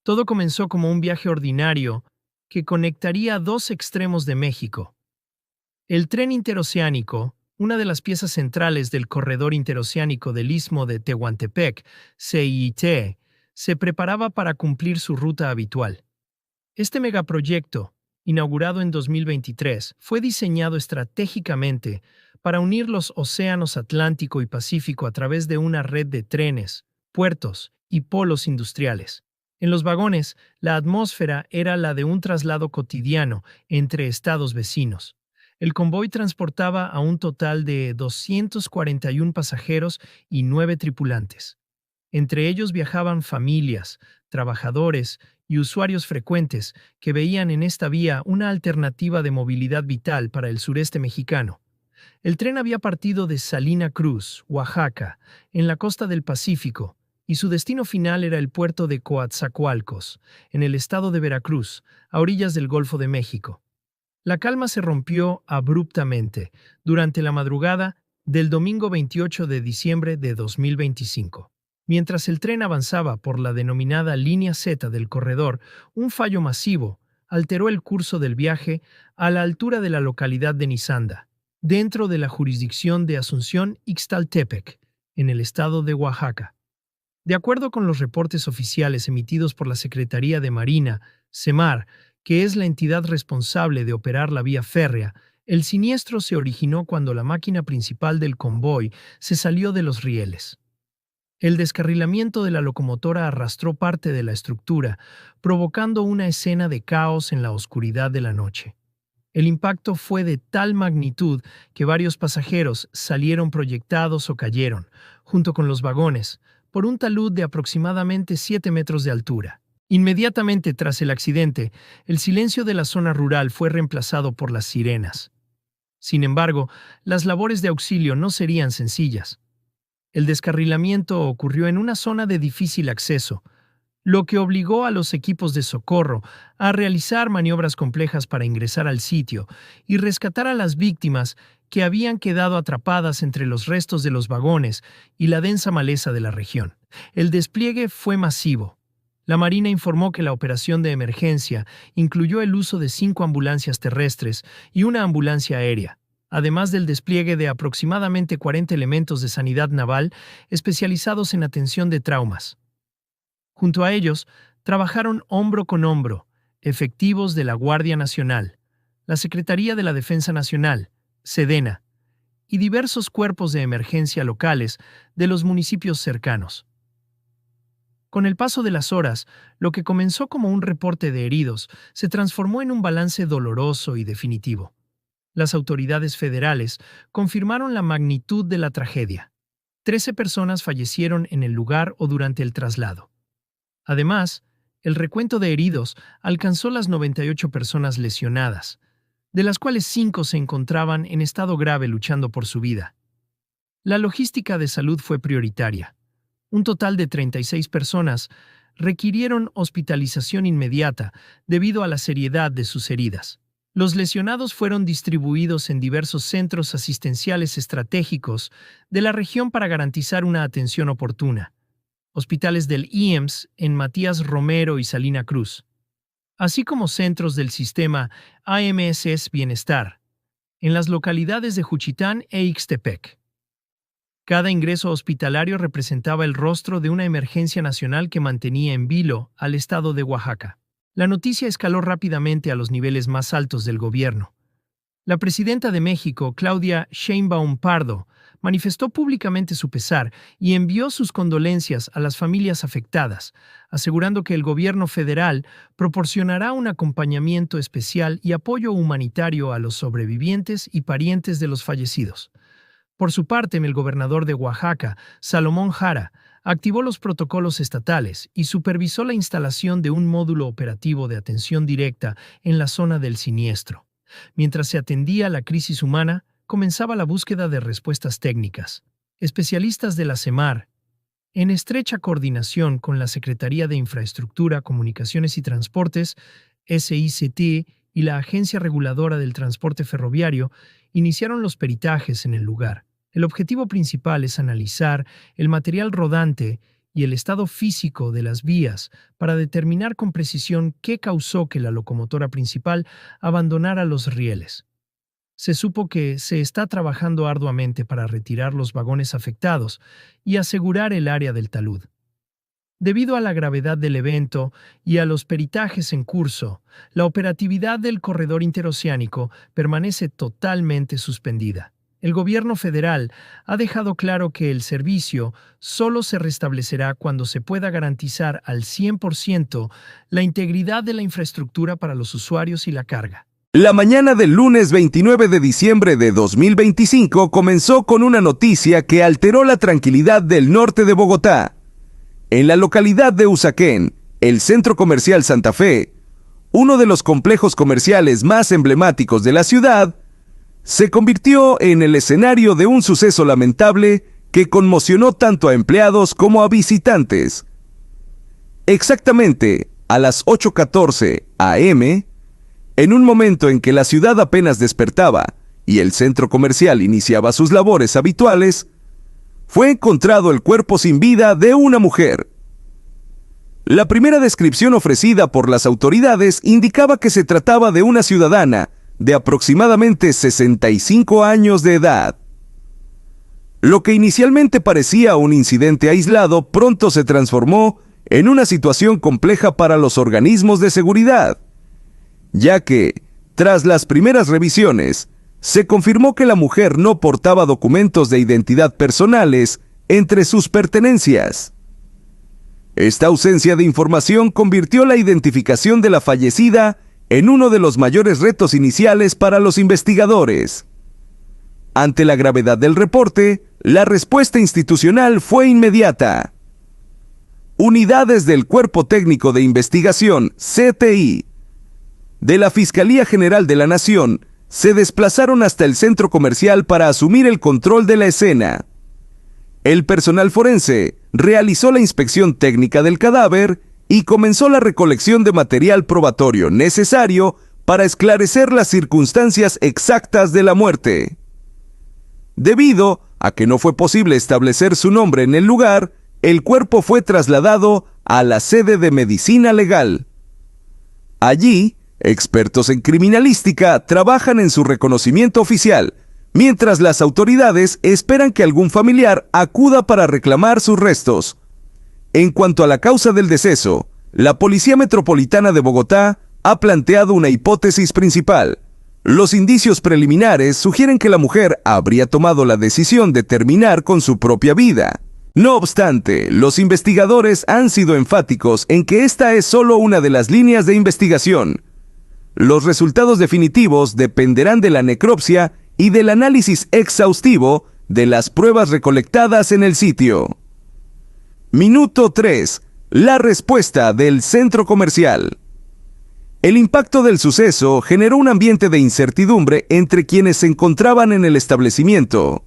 Todo comenzó como un viaje ordinario que conectaría dos extremos de México. El tren interoceánico, una de las piezas centrales del corredor interoceánico del Istmo de Tehuantepec, CIT, se preparaba para cumplir su ruta habitual. Este megaproyecto, inaugurado en 2023, fue diseñado estratégicamente para unir los océanos Atlántico y Pacífico a través de una red de trenes, puertos y polos industriales. En los vagones, la atmósfera era la de un traslado cotidiano entre estados vecinos. El convoy transportaba a un total de 241 pasajeros y 9 tripulantes. Entre ellos viajaban familias, trabajadores y usuarios frecuentes que veían en esta vía una alternativa de movilidad vital para el sureste mexicano. El tren había partido de Salina Cruz, Oaxaca, en la costa del Pacífico, y su destino final era el puerto de Coatzacoalcos, en el estado de Veracruz, a orillas del Golfo de México. La calma se rompió abruptamente durante la madrugada del domingo 28 de diciembre de 2025. Mientras el tren avanzaba por la denominada Línea Z del corredor, un fallo masivo alteró el curso del viaje a la altura de la localidad de Nizanda, dentro de la jurisdicción de Asunción Ixtaltepec, en el estado de Oaxaca. De acuerdo con los reportes oficiales emitidos por la Secretaría de Marina, SEMAR, que es la entidad responsable de operar la vía férrea, el siniestro se originó cuando la máquina principal del convoy se salió de los rieles. El descarrilamiento de la locomotora arrastró parte de la estructura, provocando una escena de caos en la oscuridad de la noche. El impacto fue de tal magnitud que varios pasajeros salieron proyectados o cayeron, junto con los vagones, por un talud de aproximadamente 7 metros de altura. Inmediatamente tras el accidente, el silencio de la zona rural fue reemplazado por las sirenas. Sin embargo, las labores de auxilio no serían sencillas. El descarrilamiento ocurrió en una zona de difícil acceso, lo que obligó a los equipos de socorro a realizar maniobras complejas para ingresar al sitio y rescatar a las víctimas que habían quedado atrapadas entre los restos de los vagones y la densa maleza de la región. El despliegue fue masivo. La Marina informó que la operación de emergencia incluyó el uso de 5 ambulancias terrestres y una ambulancia aérea, además del despliegue de aproximadamente 40 elementos de sanidad naval especializados en atención de traumas. Junto a ellos, trabajaron hombro con hombro efectivos de la Guardia Nacional, la Secretaría de la Defensa Nacional, SEDENA, y diversos cuerpos de emergencia locales de los municipios cercanos. Con el paso de las horas, lo que comenzó como un reporte de heridos se transformó en un balance doloroso y definitivo. Las autoridades federales confirmaron la magnitud de la tragedia. 13 personas fallecieron en el lugar o durante el traslado. Además, el recuento de heridos alcanzó las 98 personas lesionadas, de las cuales 5 se encontraban en estado grave luchando por su vida. La logística de salud fue prioritaria. Un total de 36 personas requirieron hospitalización inmediata debido a la seriedad de sus heridas. Los lesionados fueron distribuidos en diversos centros asistenciales estratégicos de la región para garantizar una atención oportuna. Hospitales del IEMS en Matías Romero y Salina Cruz, así como centros del sistema AMSS Bienestar, en las localidades de Juchitán e Ixtepec. Cada ingreso hospitalario representaba el rostro de una emergencia nacional que mantenía en vilo al estado de Oaxaca. La noticia escaló rápidamente a los niveles más altos del gobierno. La presidenta de México, Claudia Sheinbaum Pardo, manifestó públicamente su pesar y envió sus condolencias a las familias afectadas, asegurando que el gobierno federal proporcionará un acompañamiento especial y apoyo humanitario a los sobrevivientes y parientes de los fallecidos. Por su parte, el gobernador de Oaxaca, Salomón Jara, activó los protocolos estatales y supervisó la instalación de un módulo operativo de atención directa en la zona del siniestro. Mientras se atendía la crisis humana, comenzaba la búsqueda de respuestas técnicas. Especialistas de la SEMAR, en estrecha coordinación con la Secretaría de Infraestructura, Comunicaciones y Transportes, SICT, y la Agencia Reguladora del Transporte Ferroviario, iniciaron los peritajes en el lugar. El objetivo principal es analizar el material rodante y el estado físico de las vías para determinar con precisión qué causó que la locomotora principal abandonara los rieles. Se supo que se está trabajando arduamente para retirar los vagones afectados y asegurar el área del talud. Debido a la gravedad del evento y a los peritajes en curso, la operatividad del corredor interoceánico permanece totalmente suspendida. El gobierno federal ha dejado claro que el servicio solo se restablecerá cuando se pueda garantizar al 100% la integridad de la infraestructura para los usuarios y la carga. La mañana del lunes 29 de diciembre de 2025 comenzó con una noticia que alteró la tranquilidad del norte de Bogotá. En la localidad de Usaquén, el Centro Comercial Santa Fe, uno de los complejos comerciales más emblemáticos de la ciudad, se convirtió en el escenario de un suceso lamentable que conmocionó tanto a empleados como a visitantes. Exactamente a las 8:14 a.m., en un momento en que la ciudad apenas despertaba y el centro comercial iniciaba sus labores habituales, fue encontrado el cuerpo sin vida de una mujer. La primera descripción ofrecida por las autoridades indicaba que se trataba de una ciudadana de aproximadamente 65 años de edad. Lo que inicialmente parecía un incidente aislado pronto se transformó en una situación compleja para los organismos de seguridad, ya que, tras las primeras revisiones, se confirmó que la mujer no portaba documentos de identidad personales entre sus pertenencias. Esta ausencia de información convirtió la identificación de la fallecida en uno de los mayores retos iniciales para los investigadores. Ante la gravedad del reporte, la respuesta institucional fue inmediata. Unidades del Cuerpo Técnico de Investigación, CTI, de la Fiscalía General de la Nación, se desplazaron hasta el centro comercial para asumir el control de la escena. El personal forense realizó la inspección técnica del cadáver y comenzó la recolección de material probatorio necesario para esclarecer las circunstancias exactas de la muerte. Debido a que no fue posible establecer su nombre en el lugar, el cuerpo fue trasladado a la sede de medicina legal. Allí, expertos en criminalística trabajan en su reconocimiento oficial, mientras las autoridades esperan que algún familiar acuda para reclamar sus restos. En cuanto a la causa del deceso, la Policía Metropolitana de Bogotá ha planteado una hipótesis principal. Los indicios preliminares sugieren que la mujer habría tomado la decisión de terminar con su propia vida. No obstante, los investigadores han sido enfáticos en que esta es solo una de las líneas de investigación. Los resultados definitivos dependerán de la necropsia y del análisis exhaustivo de las pruebas recolectadas en el sitio. Minuto 3. La respuesta del centro comercial. El impacto del suceso generó un ambiente de incertidumbre entre quienes se encontraban en el establecimiento.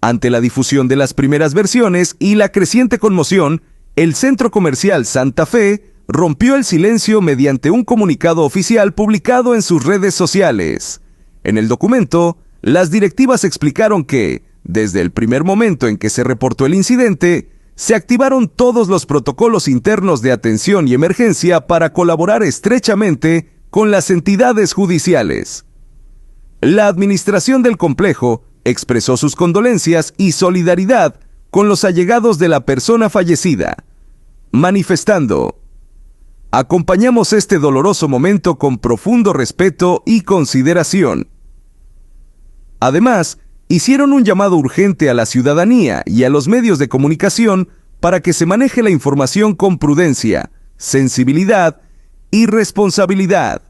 Ante la difusión de las primeras versiones y la creciente conmoción, el centro comercial Santa Fe rompió el silencio mediante un comunicado oficial publicado en sus redes sociales. En el documento, las directivas explicaron que, desde el primer momento en que se reportó el incidente, se activaron todos los protocolos internos de atención y emergencia para colaborar estrechamente con las entidades judiciales. La administración del complejo expresó sus condolencias y solidaridad con los allegados de la persona fallecida, manifestando: acompañamos este doloroso momento con profundo respeto y consideración. Además, hicieron un llamado urgente a la ciudadanía y a los medios de comunicación para que se maneje la información con prudencia, sensibilidad y responsabilidad,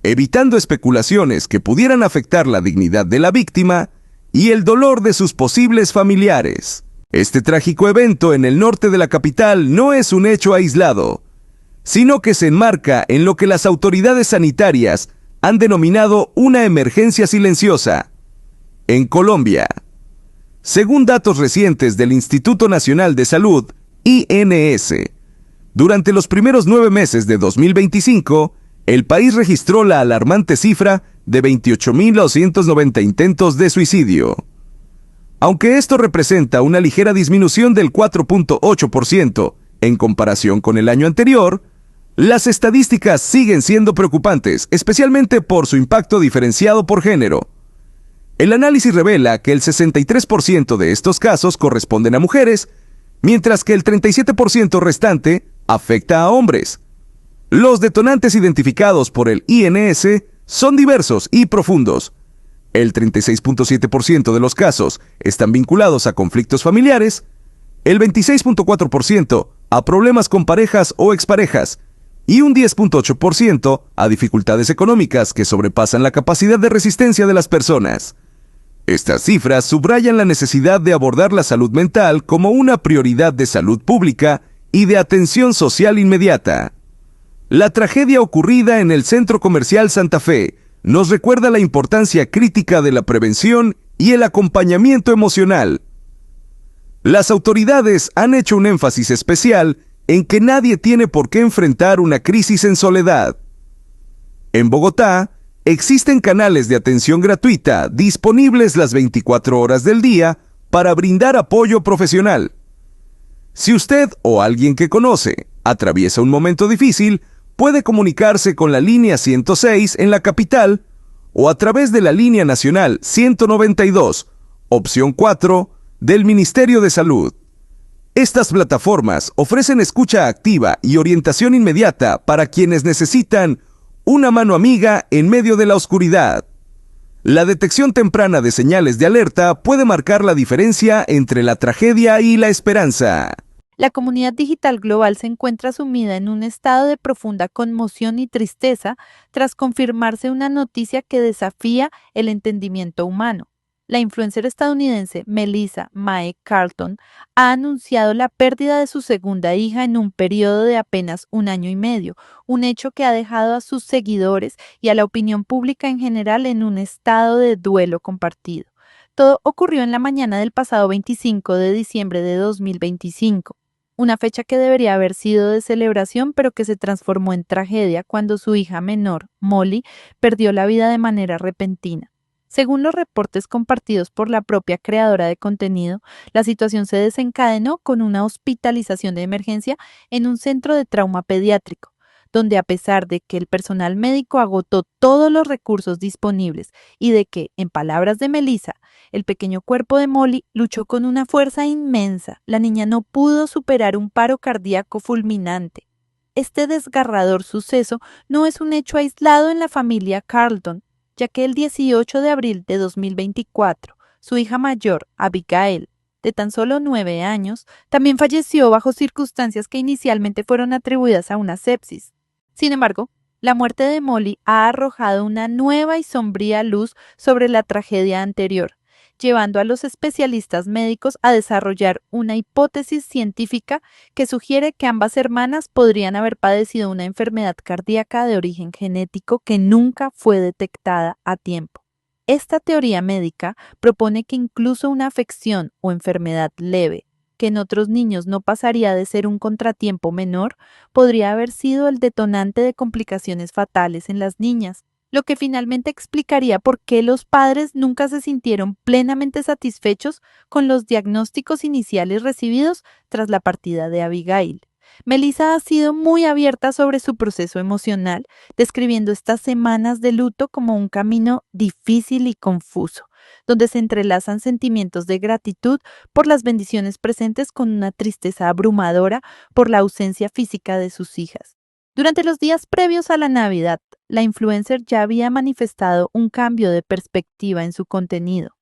evitando especulaciones que pudieran afectar la dignidad de la víctima y el dolor de sus posibles familiares. Este trágico evento en el norte de la capital no es un hecho aislado, sino que se enmarca en lo que las autoridades sanitarias han denominado una emergencia silenciosa en Colombia. Según datos recientes del Instituto Nacional de Salud, INS, durante los primeros 9 meses de 2025, el país registró la alarmante cifra de 28.290 intentos de suicidio. Aunque esto representa una ligera disminución del 4.8% en comparación con el año anterior, las estadísticas siguen siendo preocupantes, especialmente por su impacto diferenciado por género. El análisis revela que el 63% de estos casos corresponden a mujeres, mientras que el 37% restante afecta a hombres. Los detonantes identificados por el INS son diversos y profundos. El 36.7% de los casos están vinculados a conflictos familiares, el 26.4% a problemas con parejas o exparejas y un 10.8% a dificultades económicas que sobrepasan la capacidad de resistencia de las personas. Estas cifras subrayan la necesidad de abordar la salud mental como una prioridad de salud pública y de atención social inmediata. La tragedia ocurrida en el Centro Comercial Santa Fe nos recuerda la importancia crítica de la prevención y el acompañamiento emocional. Las autoridades han hecho un énfasis especial en que nadie tiene por qué enfrentar una crisis en soledad. En Bogotá, existen canales de atención gratuita disponibles las 24 horas del día para brindar apoyo profesional. Si usted o alguien que conoce atraviesa un momento difícil, puede comunicarse con la línea 106 en la capital o a través de la línea nacional 192, opción 4, del Ministerio de Salud. Estas plataformas ofrecen escucha activa y orientación inmediata para quienes necesitan una mano amiga en medio de la oscuridad. La detección temprana de señales de alerta puede marcar la diferencia entre la tragedia y la esperanza. La comunidad digital global se encuentra sumida en un estado de profunda conmoción y tristeza tras confirmarse una noticia que desafía el entendimiento humano. La influencer estadounidense Melissa Mae Carlton ha anunciado la pérdida de su segunda hija en un periodo de apenas 1 año y medio, un hecho que ha dejado a sus seguidores y a la opinión pública en general en un estado de duelo compartido. Todo ocurrió en la mañana del pasado 25 de diciembre de 2025. Una fecha que debería haber sido de celebración, pero que se transformó en tragedia cuando su hija menor, Molly, perdió la vida de manera repentina. Según los reportes compartidos por la propia creadora de contenido, la situación se desencadenó con una hospitalización de emergencia en un centro de trauma pediátrico, donde a pesar de que el personal médico agotó todos los recursos disponibles y de que, en palabras de Melissa, el pequeño cuerpo de Molly luchó con una fuerza inmensa, la niña no pudo superar un paro cardíaco fulminante. Este desgarrador suceso no es un hecho aislado en la familia Carlton, ya que el 18 de abril de 2024, su hija mayor, Abigail, de tan solo 9 años, también falleció bajo circunstancias que inicialmente fueron atribuidas a una sepsis. Sin embargo, la muerte de Molly ha arrojado una nueva y sombría luz sobre la tragedia anterior, llevando a los especialistas médicos a desarrollar una hipótesis científica que sugiere que ambas hermanas podrían haber padecido una enfermedad cardíaca de origen genético que nunca fue detectada a tiempo. Esta teoría médica propone que incluso una afección o enfermedad leve, que en otros niños no pasaría de ser un contratiempo menor, podría haber sido el detonante de complicaciones fatales en las niñas, lo que finalmente explicaría por qué los padres nunca se sintieron plenamente satisfechos con los diagnósticos iniciales recibidos tras la partida de Abigail. Melissa ha sido muy abierta sobre su proceso emocional, describiendo estas semanas de luto como un camino difícil y confuso, donde se entrelazan sentimientos de gratitud por las bendiciones presentes con una tristeza abrumadora por la ausencia física de sus hijas. Durante los días previos a la Navidad, la influencer ya había manifestado un cambio de perspectiva en su contenido,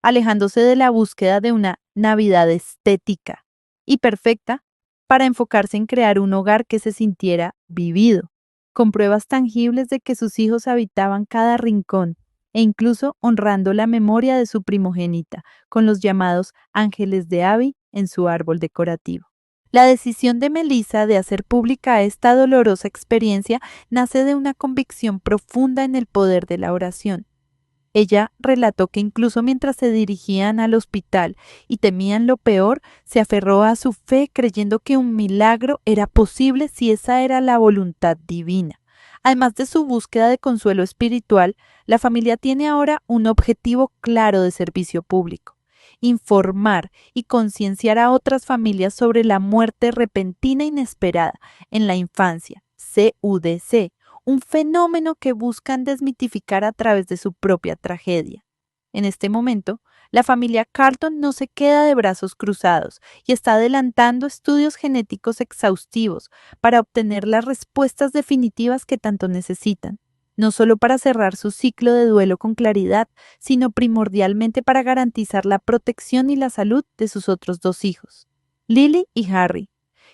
alejándose de la búsqueda de una Navidad estética y perfecta para enfocarse en crear un hogar que se sintiera vivido, con pruebas tangibles de que sus hijos habitaban cada rincón e incluso honrando la memoria de su primogénita con los llamados ángeles de Abby en su árbol decorativo. La decisión de Melissa de hacer pública esta dolorosa experiencia nace de una convicción profunda en el poder de la oración. Ella relató que incluso mientras se dirigían al hospital y temían lo peor, se aferró a su fe creyendo que un milagro era posible si esa era la voluntad divina. Además de su búsqueda de consuelo espiritual, la familia tiene ahora un objetivo claro de servicio público. informar y concienciar a otras familias sobre la muerte repentina e inesperada en la infancia, CUDC, un fenómeno que buscan desmitificar a través de su propia tragedia. En este momento, la familia Carlton no se queda de brazos cruzados y está adelantando estudios genéticos exhaustivos para obtener las respuestas definitivas que tanto necesitan, no solo para cerrar su ciclo de duelo con claridad, sino primordialmente para garantizar la protección y la salud de sus otros dos hijos, Lily y Harry,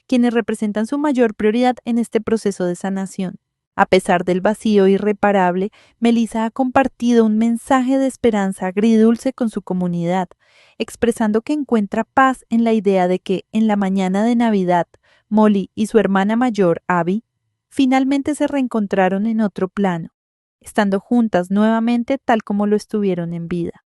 quienes representan su mayor prioridad en este proceso de sanación. A pesar del vacío irreparable, Melissa ha compartido un mensaje de esperanza agridulce con su comunidad, expresando que encuentra paz en la idea de que, en la mañana de Navidad, Molly y su hermana mayor, Abby, finalmente se reencontraron en otro plano, estando juntas nuevamente tal como lo estuvieron en vida.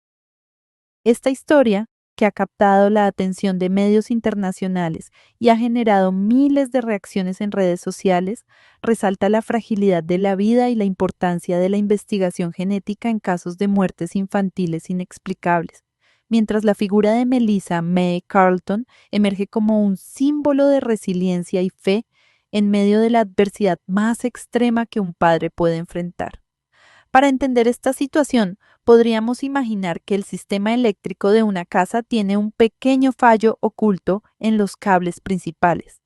Esta historia, que ha captado la atención de medios internacionales y ha generado miles de reacciones en redes sociales, resalta la fragilidad de la vida y la importancia de la investigación genética en casos de muertes infantiles inexplicables, mientras la figura de Melissa May Carlton emerge como un símbolo de resiliencia y fe en medio de la adversidad más extrema que un padre puede enfrentar. Para entender esta situación, podríamos imaginar que el sistema eléctrico de una casa tiene un pequeño fallo oculto en los cables principales.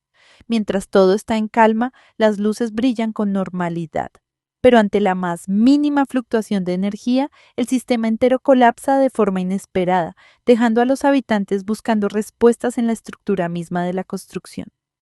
Mientras todo está en calma, las luces brillan con normalidad. Pero ante la más mínima fluctuación de energía, el sistema entero colapsa de forma inesperada, dejando a los habitantes buscando respuestas en la estructura misma de la construcción.